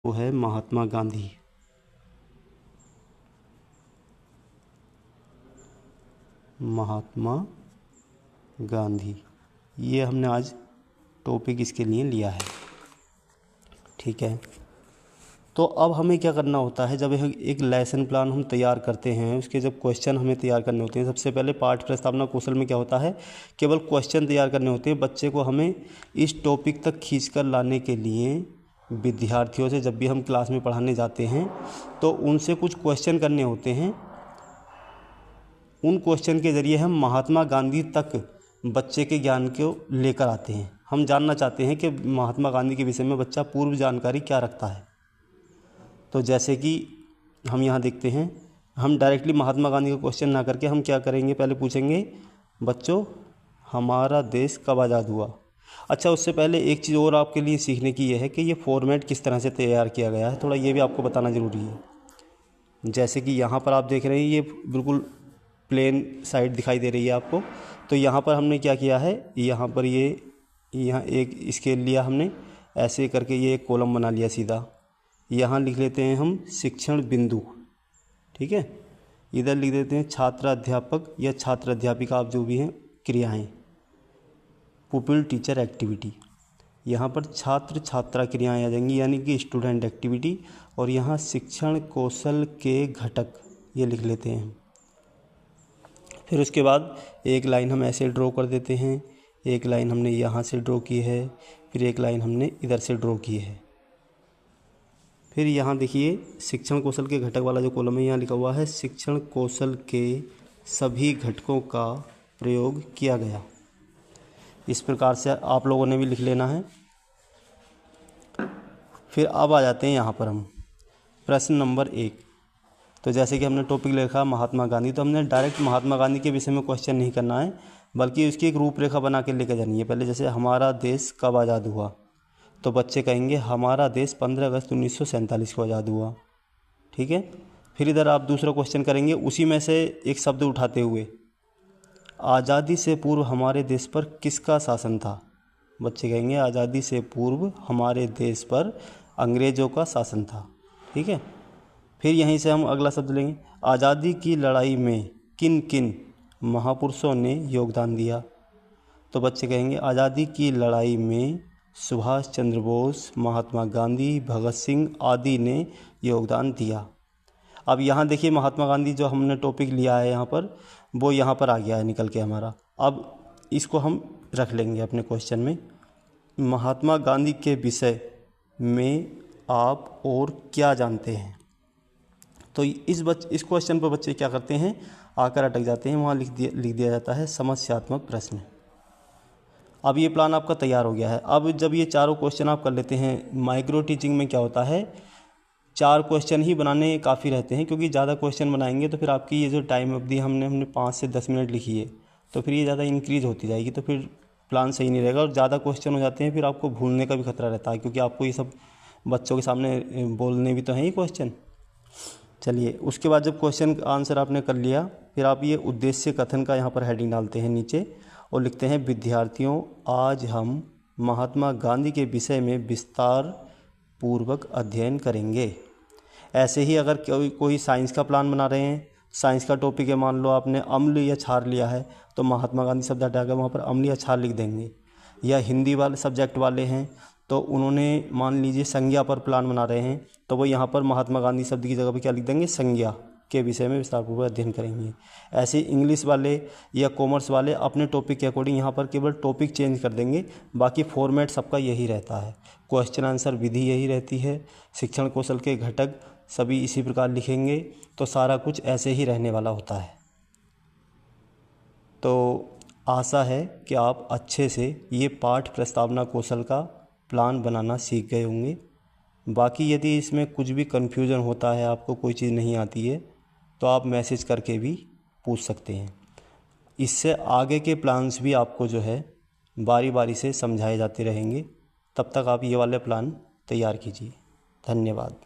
वो है महात्मा गांधी। महात्मा गांधी, ये हमने आज टॉपिक इसके लिए लिया है। ठीक है, तो अब हमें क्या करना होता है, जब एक लेसन प्लान हम तैयार करते हैं, उसके जब क्वेश्चन हमें तैयार करने होते हैं, सबसे पहले पाठ प्रस्तावना कौशल में क्या होता है, केवल क्वेश्चन तैयार करने होते हैं। बच्चे को हमें इस टॉपिक तक खींचकर लाने के लिए विद्यार्थियों से, जब भी हम क्लास में पढ़ाने जाते हैं तो उनसे कुछ क्वेश्चन करने होते हैं। उन क्वेश्चन के ज़रिए हम महात्मा गांधी तक बच्चे के ज्ञान को लेकर आते हैं। हम जानना चाहते हैं कि महात्मा गांधी के विषय में बच्चा पूर्व जानकारी क्या रखता है। तो जैसे कि हम यहाँ देखते हैं, हम डायरेक्टली महात्मा गांधी का क्वेश्चन ना करके हम क्या करेंगे, पहले पूछेंगे बच्चों हमारा देश कब आज़ाद हुआ। अच्छा, उससे पहले एक चीज़ और आपके लिए सीखने की ये है कि ये फॉर्मेट किस तरह से तैयार किया गया है, थोड़ा ये भी आपको बताना ज़रूरी है। जैसे कि यहाँ पर आप देख रहे हैं, ये बिल्कुल प्लेन साइड दिखाई दे रही है आपको। तो यहाँ पर हमने क्या किया है, यहाँ पर यहाँ एक स्केल लिया हमने, ऐसे करके ये एक कॉलम बना लिया सीधा। यहाँ लिख लेते हैं हम शिक्षण बिंदु। ठीक है, इधर लिख देते हैं छात्र अध्यापक या छात्र अध्यापिका, आप जो भी हैं, क्रियाएं, पुपिल टीचर एक्टिविटी। यहाँ पर छात्र छात्रा क्रियाएं आ जाएंगी, यानी कि स्टूडेंट एक्टिविटी। और यहाँ शिक्षण कौशल के घटक ये लिख लेते हैं। फिर उसके बाद एक लाइन हम ऐसे ड्रॉ कर देते हैं, एक लाइन हमने यहाँ से ड्रॉ की है, फिर एक लाइन हमने इधर से ड्रॉ की है। फिर यहाँ देखिए शिक्षण कौशल के घटक वाला जो कॉलम है, यहाँ लिखा हुआ है शिक्षण कौशल के सभी घटकों का प्रयोग किया गया। इस प्रकार से आप लोगों ने भी लिख लेना है। फिर अब आ जाते हैं यहाँ पर हम प्रश्न नंबर 1। तो जैसे कि हमने टॉपिक लिखा महात्मा गांधी, तो हमने डायरेक्ट महात्मा गांधी के विषय में क्वेश्चन नहीं करना है, बल्कि उसकी एक रूपरेखा बना के लेकर जानी है। पहले जैसे हमारा देश कब आज़ाद हुआ, तो बच्चे कहेंगे हमारा देश 15 अगस्त 1947 को आज़ाद हुआ। ठीक है, फिर इधर आप दूसरा क्वेश्चन करेंगे, उसी में से एक शब्द उठाते हुए, आज़ादी से पूर्व हमारे देश पर किसका शासन था। बच्चे कहेंगे आज़ादी से पूर्व हमारे देश पर अंग्रेज़ों का शासन था। ठीक है, फिर यहीं से हम अगला शब्द लेंगे, आज़ादी की लड़ाई में किन किन महापुरुषों ने योगदान दिया। तो बच्चे कहेंगे आज़ादी की लड़ाई में सुभाष चंद्र बोस, महात्मा गांधी, भगत सिंह आदि ने योगदान दिया। अब यहाँ देखिए महात्मा गांधी जो हमने टॉपिक लिया है यहाँ पर, वो यहाँ पर आ गया है निकल के हमारा। अब इसको हम रख लेंगे अपने क्वेश्चन में, महात्मा गांधी के विषय में आप और क्या जानते हैं। तो इस क्वेश्चन पर बच्चे क्या करते हैं, आकर अटक जाते हैं, वहाँ लिख दिया जाता है समस्यात्मक प्रश्न। अब ये प्लान आपका तैयार हो गया है। अब जब ये चारों क्वेश्चन आप कर लेते हैं, माइक्रो टीचिंग में क्या होता है, 4 क्वेश्चन ही बनाने काफ़ी रहते हैं, क्योंकि ज़्यादा क्वेश्चन बनाएंगे तो फिर आपकी ये जो टाइम अवधि हमने 5 से 10 मिनट लिखी है, तो फिर ये ज़्यादा इंक्रीज़ होती जाएगी, तो फिर प्लान सही नहीं रहेगा। और ज़्यादा क्वेश्चन हो जाते हैं फिर आपको भूलने का भी खतरा रहता है, क्योंकि आपको ये सब बच्चों के सामने बोलने भी तो हैं ये क्वेश्चन। चलिए, उसके बाद जब क्वेश्चन आंसर आपने कर लिया, फिर आप ये उद्देश्य कथन का यहाँ पर हेडिंग डालते हैं नीचे और लिखते हैं विद्यार्थियों आज हम महात्मा गांधी के विषय में विस्तार पूर्वक अध्ययन करेंगे। ऐसे ही अगर कोई साइंस का प्लान बना रहे हैं, साइंस का टॉपिक है, मान लो आपने अम्ल या क्षार लिया है, तो महात्मा गांधी शब्द हटाकर वहाँ पर अम्ल या क्षार लिख देंगे। या हिंदी वाले सब्जेक्ट वाले हैं तो उन्होंने मान लीजिए संज्ञा पर प्लान बना रहे हैं, तो वो यहाँ पर महात्मा गांधी शब्द की जगह पर क्या लिख देंगे, संज्ञा के विषय में विस्तारपूर्वक अध्ययन करेंगे। ऐसे इंग्लिश वाले या कॉमर्स वाले अपने टॉपिक के अकॉर्डिंग यहाँ पर केवल टॉपिक चेंज कर देंगे, बाकी फॉर्मेट सबका यही रहता है, क्वेश्चन आंसर विधि यही रहती है, शिक्षण कौशल के घटक सभी इसी प्रकार लिखेंगे, तो सारा कुछ ऐसे ही रहने वाला होता है। तो आशा है कि आप अच्छे से ये पाठ प्रस्तावना कौशल का प्लान बनाना सीख गए होंगे। बाकी यदि इसमें कुछ भी कन्फ्यूज़न होता है, आपको कोई चीज़ नहीं आती है, तो आप मैसेज करके भी पूछ सकते हैं। इससे आगे के प्लान्स भी आपको जो है बारी बारी से समझाए जाते रहेंगे। तब तक आप ये वाले प्लान तैयार कीजिए। धन्यवाद।